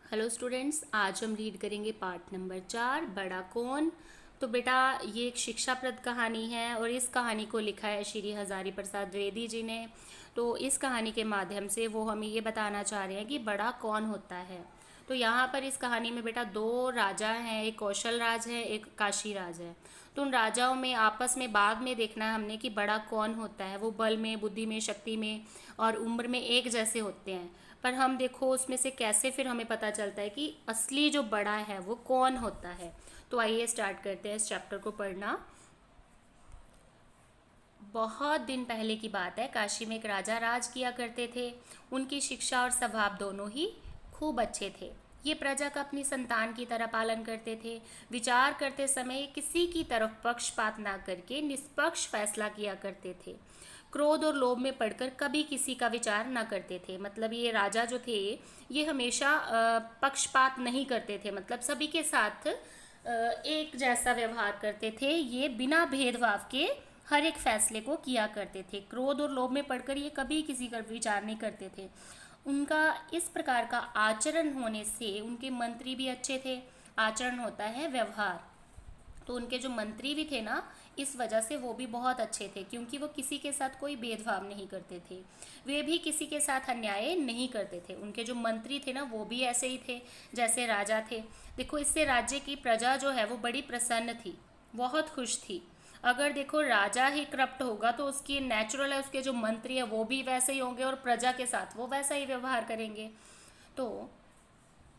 Hello students, आज हम read करेंगे पार्ट नंबर 4, बड़ा कौन। तो बेटा, ये एक शिक्षाप्रद कहानी है और इस कहानी को लिखा है श्री हजारी प्रसाद द्विवेदी जी ने। तो इस कहानी के माध्यम से वो हमें ये बताना चाह रहे हैं कि बड़ा कौन होता है। तो यहाँ पर इस कहानी में बेटा दो राजा हैं, एक कौशल राज है, एक काशी राज है। तो उन राजाओं में आपस में बाद में देखना है हमने कि बड़ा कौन होता है। वो बल में, बुद्धि में, शक्ति में और उम्र में एक जैसे होते हैं। पर हम देखो उसमें से कैसे फिर हमें पता चलता है कि असली जो बड़ा है वो कौन होता है। तो आइए स्टार्ट करते हैं इस चैप्टर को पढ़ना। बहुत दिन पहले की बात है, काशी में एक राजा राज किया करते थे। उनकी शिक्षा और स्वभाव दोनों ही खूब अच्छे थे। ये प्रजा का अपनी संतान की तरह पालन करते थे। विचार करते समय किसी की तरफ पक्षपात ना करके निष्पक्ष फैसला किया करते थे। क्रोध और लोभ में पड़कर कभी किसी का विचार न करते थे। मतलब ये राजा जो थे ये हमेशा पक्षपात नहीं करते थे, मतलब सभी के साथ एक जैसा व्यवहार करते थे। ये बिना भेदभाव के हर एक फैसले को किया करते थे। क्रोध और लोभ में पड़कर ये कभी किसी का विचार नहीं करते थे। उनका इस प्रकार का आचरण होने से उनके मंत्री भी अच्छे थे। आचरण होता है व्यवहार। तो उनके जो मंत्री भी थे ना, इस वजह से वो भी बहुत अच्छे थे, क्योंकि वो किसी के साथ कोई भेदभाव नहीं करते थे। वे भी किसी के साथ अन्याय नहीं करते थे। उनके जो मंत्री थे ना वो भी ऐसे ही थे जैसे राजा थे। देखो, इससे राज्य की प्रजा जो है वो बड़ी प्रसन्न थी, बहुत खुश थी। अगर देखो राजा ही करप्ट होगा तो उसकी नेचुरल है, उसके जो मंत्री है वो भी वैसे ही होंगे और प्रजा के साथ वो वैसा ही व्यवहार करेंगे। तो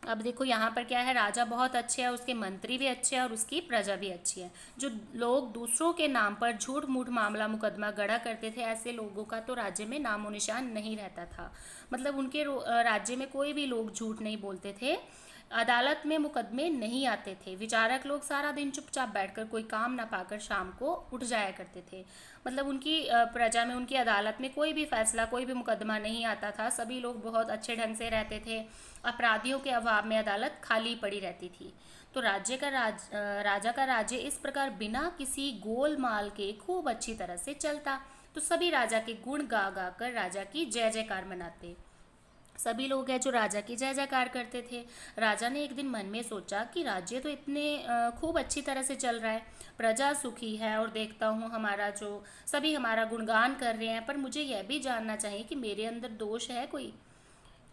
अब देखो यहाँ पर क्या है, राजा बहुत अच्छे है, उसके मंत्री भी अच्छे हैं और उसकी प्रजा भी अच्छी है। जो लोग दूसरों के नाम पर झूठ मूठ मामला मुकदमा गढ़ा करते थे, ऐसे लोगों का तो राज्य में नामो निशान नहीं रहता था। मतलब उनके राज्य में कोई भी लोग झूठ नहीं बोलते थे। अदालत में मुकदमे नहीं आते थे। विचारक लोग सारा दिन चुपचाप बैठकर कोई काम ना पाकर शाम को उठ जाया करते थे। मतलब उनकी प्रजा में, उनकी अदालत में कोई भी फैसला, कोई भी मुकदमा नहीं आता था। सभी लोग बहुत अच्छे ढंग से रहते थे। अपराधियों के अभाव में अदालत खाली पड़ी रहती थी। तो राजा का राज्य इस प्रकार बिना किसी गोलमाल के खूब अच्छी तरह से चलता। तो सभी राजा के गुण गा गा कर राजा की जय जयकार मनाते। सभी लोग हैं जो राजा की जय जयकार करते थे। राजा ने एक दिन मन में सोचा कि राज्य तो इतने खूब अच्छी तरह से चल रहा है, प्रजा सुखी है और देखता हूँ हमारा जो सभी हमारा गुणगान कर रहे हैं, पर मुझे यह भी जानना चाहिए कि मेरे अंदर दोष है कोई,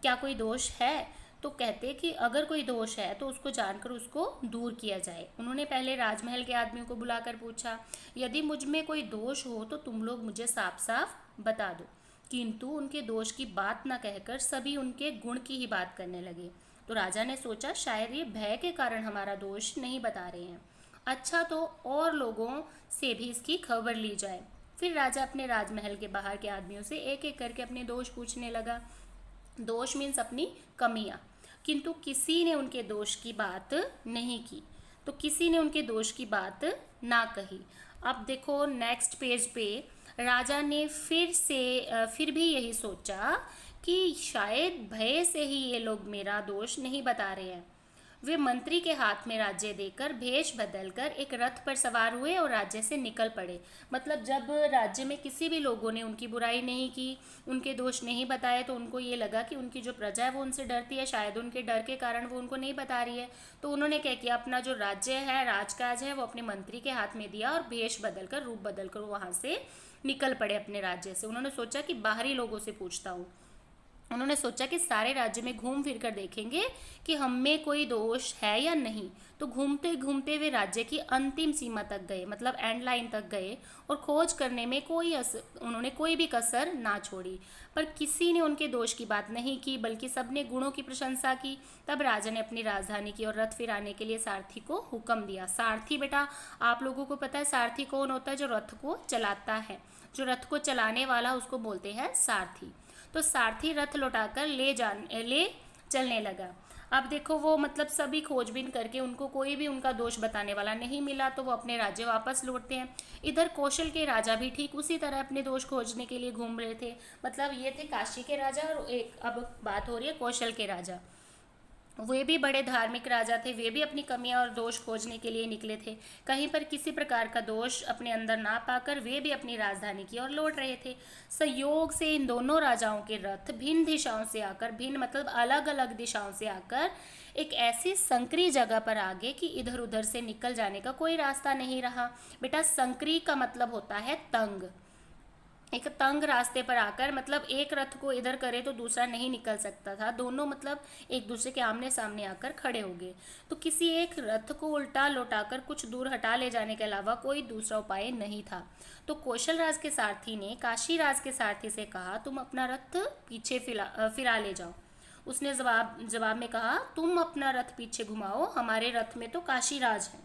क्या कोई दोष है। तो कहते कि अगर कोई दोष है तो उसको जानकर उसको दूर किया जाए। उन्होंने पहले राजमहल के आदमियों को बुलाकर पूछा, यदि मुझ में कोई दोष हो तो तुम लोग मुझे साफ साफ बता दो। किंतु उनके दोष की बात न कहकर सभी उनके गुण की ही बात करने लगे। तो राजा ने सोचा शायद ये भय के कारण हमारा दोष नहीं बता रहे हैं। अच्छा, तो और लोगों से भी इसकी खबर ली जाए। फिर राजा अपने राजमहल के बाहर के आदमियों से एक एक करके अपने दोष पूछने लगा। दोष मीन्स अपनी कमियां। किंतु किसी ने उनके दोष की बात नहीं की। तो किसी ने उनके दोष की बात ना कही। अब देखो नेक्स्ट पेज पे राजा ने फिर भी यही सोचा कि शायद भय से ही ये लोग मेरा दोष नहीं बता रहे हैं। वे मंत्री के हाथ में राज्य देकर भेष बदलकर एक रथ पर सवार हुए और राज्य से निकल पड़े। मतलब जब राज्य में किसी भी लोगों ने उनकी बुराई नहीं की, उनके दोष नहीं बताए, तो उनको ये लगा कि उनकी जो प्रजा है वो उनसे डरती है, शायद उनके डर के कारण वो उनको नहीं बता रही है। तो उन्होंने क्या किया, अपना जो राज्य है, राजकाज है, वो अपने मंत्री के हाथ में दिया और भेष बदलकर, रूप बदलकर वहाँ से निकल पड़े अपने राज्य से। उन्होंने सोचा कि बाहरी लोगों से पूछता हूँ। उन्होंने सोचा कि सारे राज्य में घूम फिर कर देखेंगे कि हम में कोई दोष है या नहीं। तो घूमते घूमते वे राज्य की अंतिम सीमा तक गए, मतलब एंड लाइन तक गए, और खोज करने में उन्होंने कोई भी कसर ना छोड़ी। पर किसी ने उनके दोष की बात नहीं की, बल्कि सबने गुणों की प्रशंसा की। तब राजा ने अपनी राजधानी की और रथ फिराने के लिए सारथी को हुक्म दिया। सारथी बेटा, आप लोगों को पता है सारथी कौन होता है? जो रथ को चलाता है, जो रथ को चलाने वाला, उसको बोलते हैं सारथी। तो सारथी रथ लौटाकर ले चलने लगा। अब देखो वो, मतलब सभी खोजबीन करके उनको कोई भी उनका दोष बताने वाला नहीं मिला, तो वो अपने राज्य वापस लौटते हैं। इधर कौशल के राजा भी ठीक उसी तरह अपने दोष खोजने के लिए घूम रहे थे। मतलब ये थे काशी के राजा और एक अब बात हो रही है कौशल के राजा। वे भी बड़े धार्मिक राजा थे, वे भी अपनी कमियां और दोष खोजने के लिए निकले थे। कहीं पर किसी प्रकार का दोष अपने अंदर ना पाकर वे भी अपनी राजधानी की ओर लौट रहे थे। संयोग से इन दोनों राजाओं के रथ भिन्न दिशाओं से आकर, भिन्न मतलब अलग अलग दिशाओं से आकर एक ऐसी संकरी जगह पर आ गए कि इधर उधर से निकल जाने का कोई रास्ता नहीं रहा। बेटा, संकरी का मतलब होता है तंग। एक तंग रास्ते पर आकर, मतलब एक रथ को इधर करे तो दूसरा नहीं निकल सकता था, दोनों मतलब एक दूसरे के आमने सामने आकर खड़े हो गए। तो किसी एक रथ को उल्टा लौटाकर कुछ दूर हटा ले जाने के अलावा कोई दूसरा उपाय नहीं था। तो कौशल राज के सारथी ने काशी राज के सारथी से कहा, तुम अपना रथ पीछे फिरा ले जाओ। उसने जवाब में कहा, तुम अपना रथ पीछे घुमाओ, हमारे रथ में तो काशी राज है।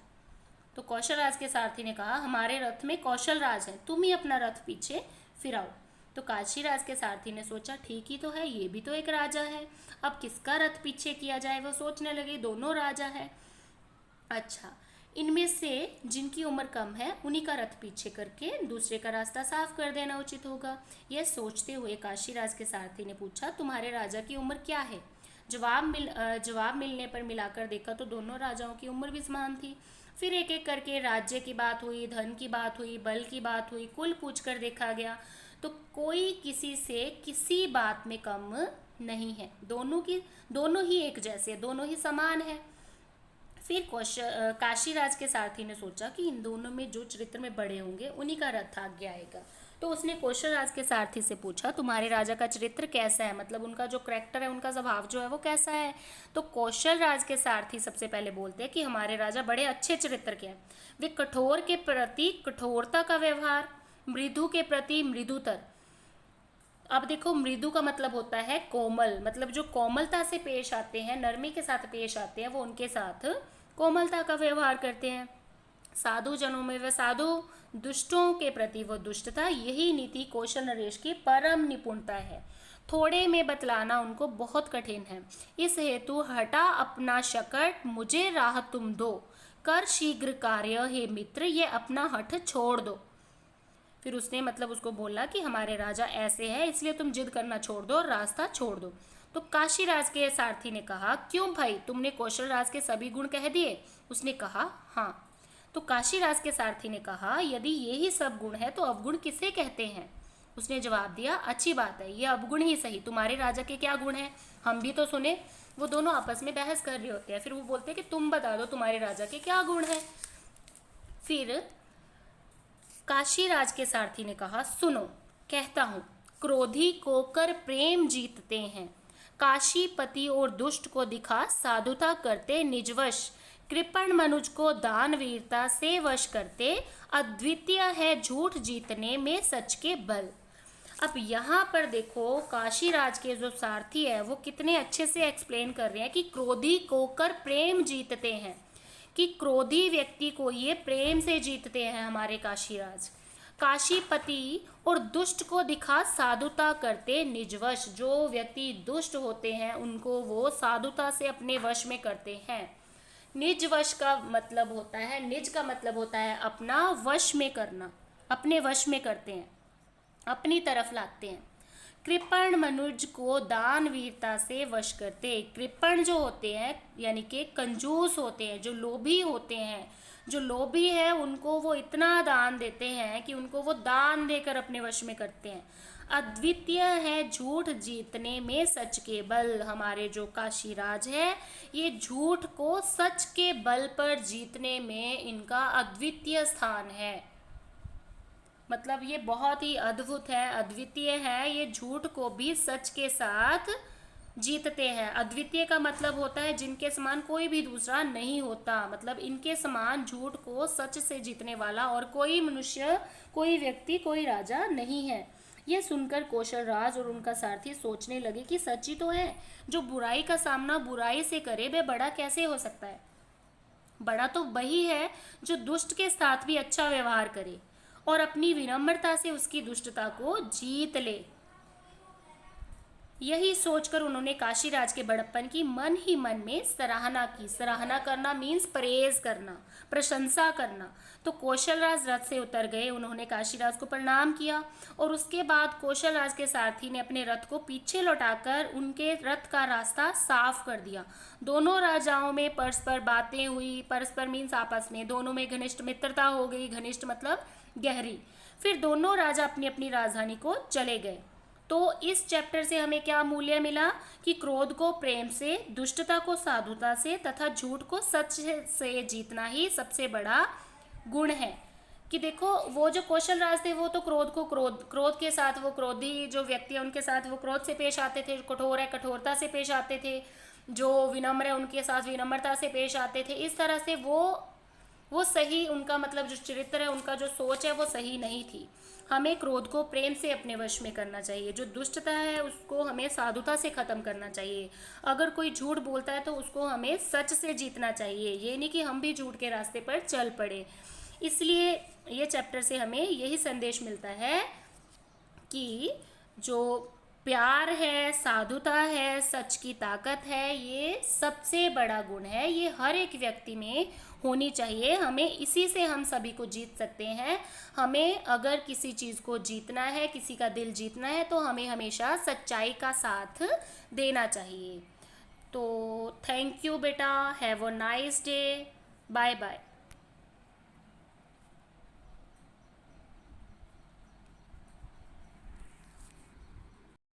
तो कौशल राज के सारथी ने कहा, हमारे रथ में कौशल राज है, तुम ही अपना रथ पीछे फिराओ। तो काशी राज के सारथी ने सोचा, ठीक ही तो है, ये भी तो एक राजा है, अब किसका रथ पीछे किया जाए। वह सोचने लगे, दोनों राजा है, अच्छा इनमें से जिनकी उम्र कम है उन्हीं का रथ पीछे करके दूसरे का रास्ता साफ कर देना उचित होगा। यह सोचते हुए काशी राज के सारथी ने पूछा, तुम्हारे राजा की उम्र क्या है। जवाब मिलने पर मिलाकर देखा तो दोनों राजाओं की उम्र भी समान थी। फिर एक एक करके राज्य की बात हुई, धन की बात हुई, बल की बात हुई, कुल पूछकर देखा गया तो कोई किसी से किसी बात में कम नहीं है, दोनों ही एक जैसे, दोनों ही समान है। फिर काशी राज के सारथी ने सोचा कि इन दोनों में जो चरित्र में बड़े होंगे उन्हीं का रथ आगे आएगा। तो उसने कौशल राज के सारथी से पूछा, तुम्हारे राजा का चरित्र कैसा है, मतलब उनका जो करैक्टर है, उनका स्वभाव जो है वो कैसा है। तो कौशल राज के सारथी सबसे पहले बोलते हैं कि हमारे राजा बड़े अच्छे चरित्र के हैं। वे कठोर के प्रति कठोरता का व्यवहार, मृदु के प्रति मृदुतर। अब देखो, मृदु का मतलब होता है कोमल, मतलब जो कोमलता से पेश आते हैं, नरमी के साथ पेश आते हैं, वो उनके साथ कोमलता का व्यवहार करते हैं। साधु जनों में वह साधु, दुष्टों के प्रति वो दुष्टता। यही नीति कौशल नरेश की परम निपुणता है। थोड़े में बतलाना उनको बहुत कठिन है। इस हेतु हटा अपना शकट, मुझे राह तुम दो, कर शीघ्र कार्य हे मित्र, ये अपना हठ छोड़ दो। फिर उसने मतलब उसको बोला कि हमारे राजा ऐसे हैं, इसलिए तुम जिद करना छोड़ दो और रास्ता छोड़ दो। तो काशी राज के सारथी ने कहा, क्यों भाई, तुमने कौशल राज के सभी गुण कह दिए। उसने कहा, हाँ। तो काशी राज के सारथी ने कहा, यदि ये ही सब गुण है तो अवगुण किसे कहते हैं। उसने जवाब दिया, अच्छी बात है, ये अवगुण ही सही, तुम्हारे राजा के क्या गुण हैं, हम भी तो सुने। वो दोनों आपस में बहस कर रहे होते हैं। फिर वो बोलते हैं कि तुम बता दो तुम्हारे राजा के क्या गुण हैं। फिर काशी राज के सारथी ने कहा, सुनो कहता हूँ, क्रोधी को कर प्रेम जीतते हैं, काशीपति और दुष्ट को दिखा साधुता करते निजवश, कृपण मनुज को दान वीरता से वश करते, अद्वितीय है झूठ जीतने में सच के बल। अब यहाँ पर देखो, काशी राज के जो सारथी है वो कितने अच्छे से एक्सप्लेन कर रहे हैं कि क्रोधी को कर प्रेम जीतते हैं, कि क्रोधी व्यक्ति को ये प्रेम से जीतते हैं हमारे काशीराज। काशीपति और दुष्ट को दिखा साधुता करते निजवश, जो व्यक्ति दुष्ट होते हैं उनको वो साधुता से अपने वश में करते हैं। निज वश का मतलब होता है, निज का मतलब होता है अपना, वश में करना, अपने वश में करते हैं, अपनी तरफ लाते हैं। कृपण मनुज को दान वीरता से वश करते। कृपण जो होते हैं यानी कि कंजूस होते हैं, जो लोभी होते हैं, जो लोभी है उनको वो इतना दान देते हैं कि उनको वो दान देकर अपने वश में करते हैं। अद्वितीय है झूठ जीतने में सच के बल। हमारे जो काशीराज है ये झूठ को सच के बल पर जीतने में इनका अद्वितीय स्थान है। मतलब ये बहुत ही अद्भुत है, अद्वितीय है, ये झूठ को भी सच के साथ जीतते हैं। अद्वितीय का मतलब होता है जिनके समान कोई भी दूसरा नहीं होता, मतलब इनके समान झूठ को सच से जीतने वाला और कोई मनुष्य, कोई व्यक्ति, कोई राजा नहीं है। यह सुनकर कौशल राज और उनका सारथी सोचने लगे कि सच ही तो है, जो बुराई का सामना बुराई से करे वे बड़ा कैसे हो सकता है। बड़ा तो वही है जो दुष्ट के साथ भी अच्छा व्यवहार करे और अपनी विनम्रता से उसकी दुष्टता को जीत ले। यही सोचकर उन्होंने काशीराज के बड़प्पन की मन ही मन में सराहना की। सराहना करना मीन्स प्रेज करना, प्रशंसा करना। तो कौशलराज रथ से उतर गए, उन्होंने काशीराज को प्रणाम किया और उसके बाद कौशलराज के सारथी ने अपने रथ को पीछे लौटाकर उनके रथ का रास्ता साफ कर दिया। दोनों राजाओं में परस्पर बातें हुई। परस्पर मीन्स आपस में, दोनों में घनिष्ठ मित्रता हो गई। घनिष्ठ मतलब गहरी। फिर दोनों राजा अपनी अपनी राजधानी को चले गए। तो इस चैप्टर से हमें क्या मूल्य मिला कि क्रोध को प्रेम से, दुष्टता को साधुता से तथा झूठ को सच से जीतना ही सबसे बड़ा गुण है। कि देखो वो जो कौशलराज थे वो तो क्रोध के साथ, वो क्रोधी जो व्यक्ति है उनके साथ वो क्रोध से पेश आते थे, कठोर है कठोरता से पेश आते थे, जो विनम्र है उनके साथ विनम्रता से पेश आते थे। इस तरह से वो सही, उनका मतलब जो चरित्र है, उनका जो सोच है वो सही नहीं थी। हमें क्रोध को प्रेम से अपने वश में करना चाहिए। जो दुष्टता है उसको हमें साधुता से ख़त्म करना चाहिए। अगर कोई झूठ बोलता है तो उसको हमें सच से जीतना चाहिए। ये नहीं कि हम भी झूठ के रास्ते पर चल पड़े। इसलिए ये चैप्टर से हमें यही संदेश मिलता है कि जो प्यार है, साधुता है, सच की ताकत है, ये सबसे बड़ा गुण है। ये हर एक व्यक्ति में होनी चाहिए। हमें इसी से हम सभी को जीत सकते हैं। हमें अगर किसी चीज़ को जीतना है, किसी का दिल जीतना है, तो हमें हमेशा सच्चाई का साथ देना चाहिए। तो थैंक यू बेटा, have a nice day, bye bye.